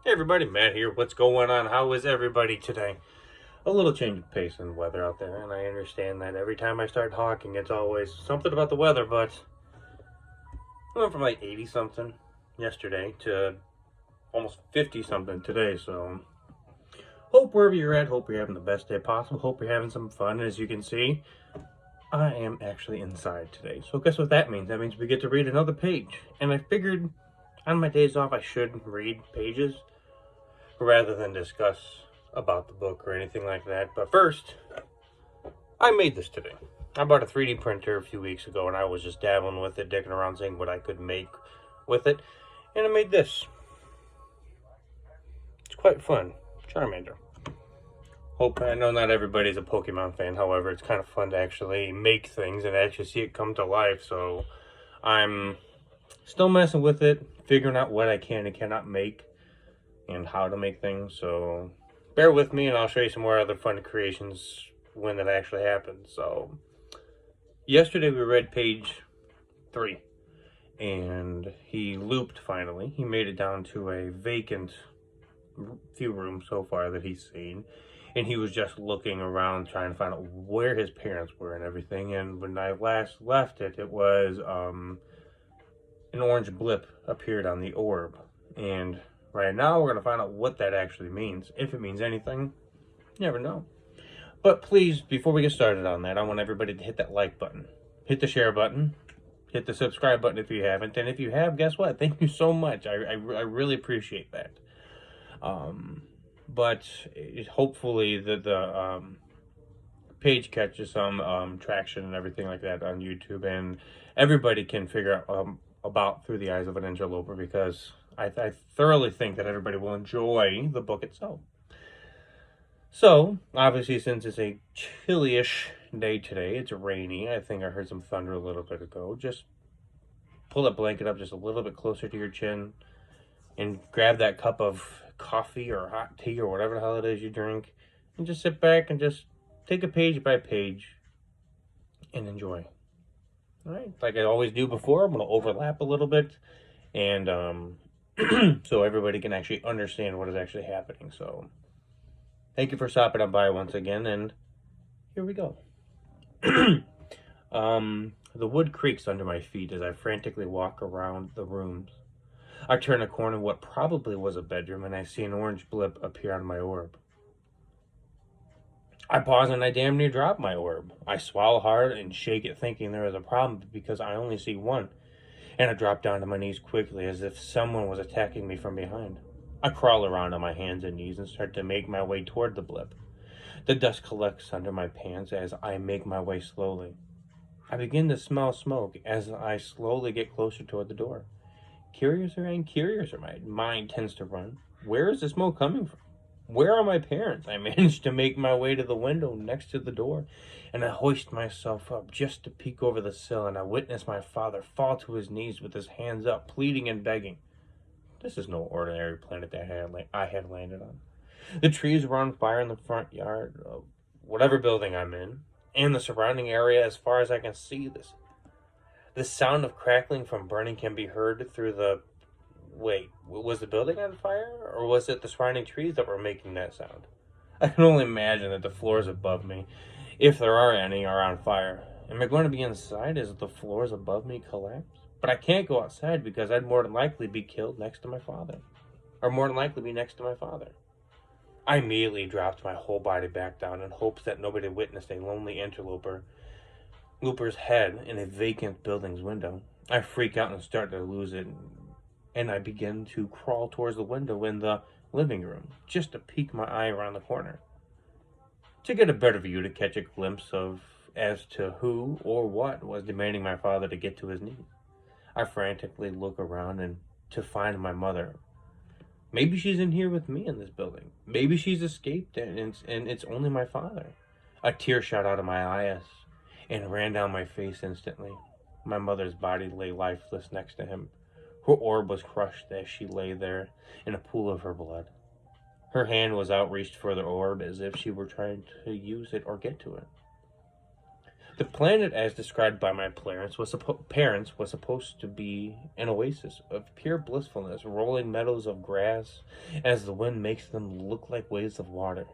Hey everybody, Matt here. What's going on? How is everybody today? A little change of pace in the weather out there, and I understand that every time I start talking, it's always something about the weather, but I went from like 80 something yesterday to almost 50 something today, so hope wherever you're at, hope you're having the best day possible, hope you're having some fun. As you can see, I am actually inside today, so guess what that means? That means we get to read another page, and I figured on my days off I should read pages rather than discuss about the book or anything like that. But first, I made this today. I bought a 3D printer a few weeks ago and I was just dabbling with it, dicking around, seeing what I could make with it. And I made this. It's quite fun. Charmander. I know not everybody's a Pokemon fan, however, it's kind of fun to actually make things and actually see it come to life. So I'm still messing with it, figuring out what I can and cannot make and how to make things. So bear with me and I'll show you some more other fun creations when that actually happens. So yesterday we read page 3 and he looped finally. He made it down to a vacant few rooms so far that he's seen. And he was just looking around trying to find out where his parents were and everything. And when I last left it, it was an orange blip appeared on the orb. And right now we're going to find out what that actually means. If it means anything, you never know. But please, before we get started on that, I want everybody to hit that like button. Hit the share button. Hit the subscribe button if you haven't. And if you have, guess what? Thank you so much. I really appreciate that. But hopefully the page catches some traction and everything like that on YouTube. And everybody can figure out about Through the Eyes of an Interloper, because I thoroughly think that everybody will enjoy the book itself. So, obviously, since it's a chilly-ish day today, it's rainy. I think I heard some thunder a little bit ago. Just pull that blanket up just a little bit closer to your chin and grab that cup of coffee or hot tea or whatever the hell it is you drink, and just sit back and just take a page by page and enjoy. All right, like I always do before, I'm going to overlap a little bit, and so everybody can actually understand what is actually happening. So thank you for stopping on by once again, and here we go. The wood creaks under my feet as I frantically walk around the rooms. I turn a corner of what probably was a bedroom, and I see an orange blip appear on my orb. I pause and I damn near drop my orb. I swallow hard and shake it, thinking there is a problem because I only see one, and I drop down to my knees quickly as if someone was attacking me from behind. I crawl around on my hands and knees and start to make my way toward the blip. The dust collects under my pants as I make my way slowly. I begin to smell smoke as I slowly get closer toward the door. Curiouser and curiouser my mind tends to run. Where is the smoke coming from? Where are my parents? I manage to make my way to the window next to the door, and I hoist myself up just to peek over the sill, and I witness my father fall to his knees with his hands up, pleading and begging. This is no ordinary planet that I had landed on. The trees were on fire in the front yard of whatever building I'm in, and the surrounding area as far as I can see. The sound of crackling from burning can be heard through the... Wait, was the building on fire? Or was it the surrounding trees that were making that sound? I can only imagine that the floors above me, if there are any, are on fire. Am I going to be inside as the floors above me collapse? But I can't go outside because I'd more than likely be killed next to my father. Or more than likely be next to my father. I immediately dropped my whole body back down in hopes that nobody witnessed a lonely interloper's head in a vacant building's window. I freak out and start to lose it, and I begin to crawl towards the window in the living room, just to peek my eye around the corner, to get a better view, to catch a glimpse of as to who or what was demanding my father to get to his knees. I frantically look around and to find my mother. Maybe she's in here with me in this building. Maybe she's escaped and it's only my father. A tear shot out of my eyes and ran down my face instantly. My mother's body lay lifeless next to him. Her orb was crushed as she lay there in a pool of her blood. Her hand was outreached for the orb as if she were trying to use it or get to it. The planet, as described by my parents, was supposed to be an oasis of pure blissfulness, rolling meadows of grass as the wind makes them look like waves of water.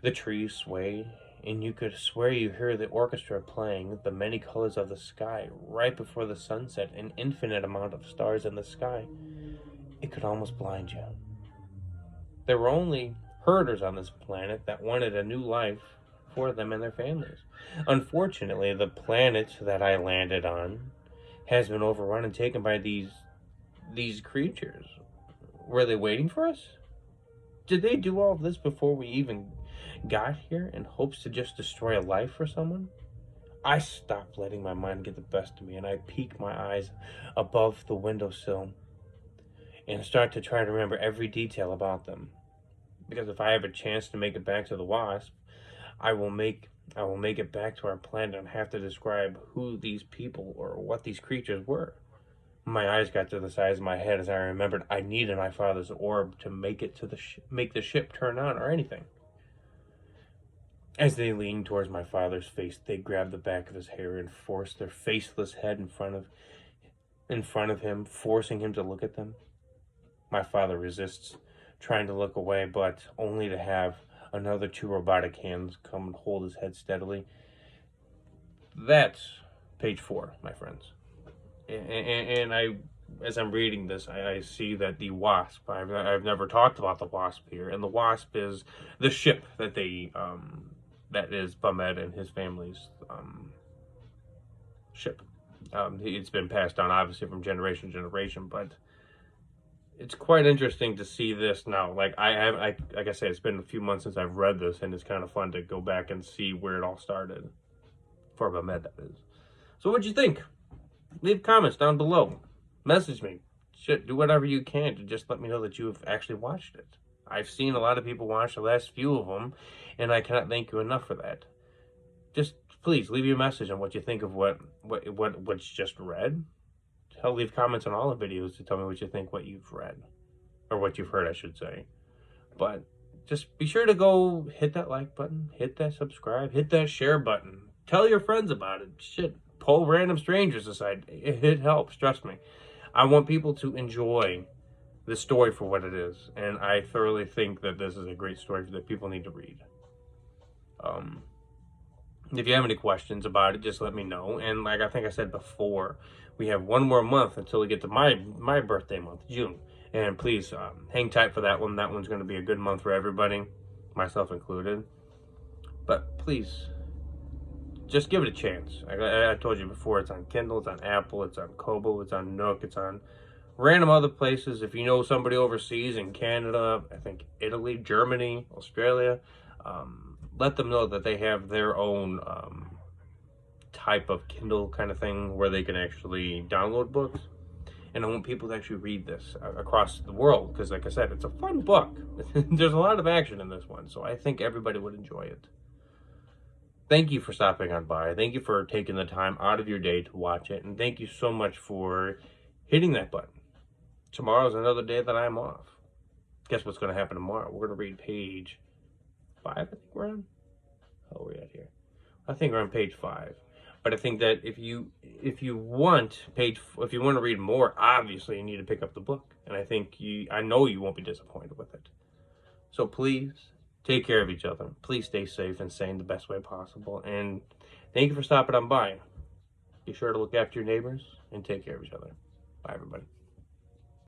The trees sway, and you could swear you hear the orchestra playing the many colors of the sky right before the sunset, an infinite amount of stars in the sky. It could almost blind you. There were only herders on this planet that wanted a new life for them and their families. Unfortunately, the planet that I landed on has been overrun and taken by these creatures. Were they waiting for us? Did they do all of this before we even got here in hopes to just destroy a life for someone? I stopped letting my mind get the best of me, and I peeked my eyes above the windowsill and start to try to remember every detail about them. Because if I have a chance to make it back to the Wasp, I will make it back to our planet and have to describe who these people or what these creatures were. My eyes got to the size of my head as I remembered I needed my father's orb to make it to make the ship turn on or anything. As they leaned towards my father's face, they grabbed the back of his hair and forced their faceless head in front of him, forcing him to look at them. My father resists, trying to look away, but only to have another two robotic hands come and hold his head steadily. That's page 4, my friends. And I, as I'm reading this, I see that the Wasp, I've never talked about the Wasp here, and the Wasp is the ship that they, that is Bamed and his family's ship. It's been passed down, obviously, from generation to generation, but it's quite interesting to see this now. Like I say, it's been a few months since I've read this, and it's kind of fun to go back and see where it all started. For Bamed, that is. So what'd you think? Leave comments down below. Message me. Shit, do whatever you can to just let me know that you've actually watched it. I've seen a lot of people watch the last few of them, and I cannot thank you enough for that. Just please leave your message on what you think of what's just read. Hell, leave comments on all the videos to tell me what you think, what you've read. Or what you've heard, I should say. But just be sure to go hit that like button, hit that subscribe, hit that share button. Tell your friends about it. Shit, pull random strangers aside. It helps, trust me. I want people to enjoy the story for what it is. And I thoroughly think that this is a great story that people need to read. If you have any questions about it, just let me know. And like I think I said before, we have one more month until we get to my birthday month, June. And please hang tight for that one. That one's going to be a good month for everybody, myself included. But please, just give it a chance. I told you before, it's on Kindle, it's on Apple, it's on Kobo, it's on Nook, it's on random other places. If you know somebody overseas in Canada, I think Italy, Germany, Australia, let them know that they have their own type of Kindle kind of thing where they can actually download books. And I want people to actually read this across the world because, like I said, it's a fun book. There's a lot of action in this one, so I think everybody would enjoy it. Thank you for stopping on by. Thank you for taking the time out of your day to watch it. And thank you so much for hitting that button. Tomorrow's another day that I'm off. Guess what's going to happen tomorrow? We're going to read page 5, I think we're on. How are we at here? I think we're on page 5. But I think that if you want to read more, obviously you need to pick up the book. And I know you won't be disappointed with it. So please take care of each other. Please stay safe and sane the best way possible. And thank you for stopping on by. Be sure to look after your neighbors and take care of each other. Bye, everybody.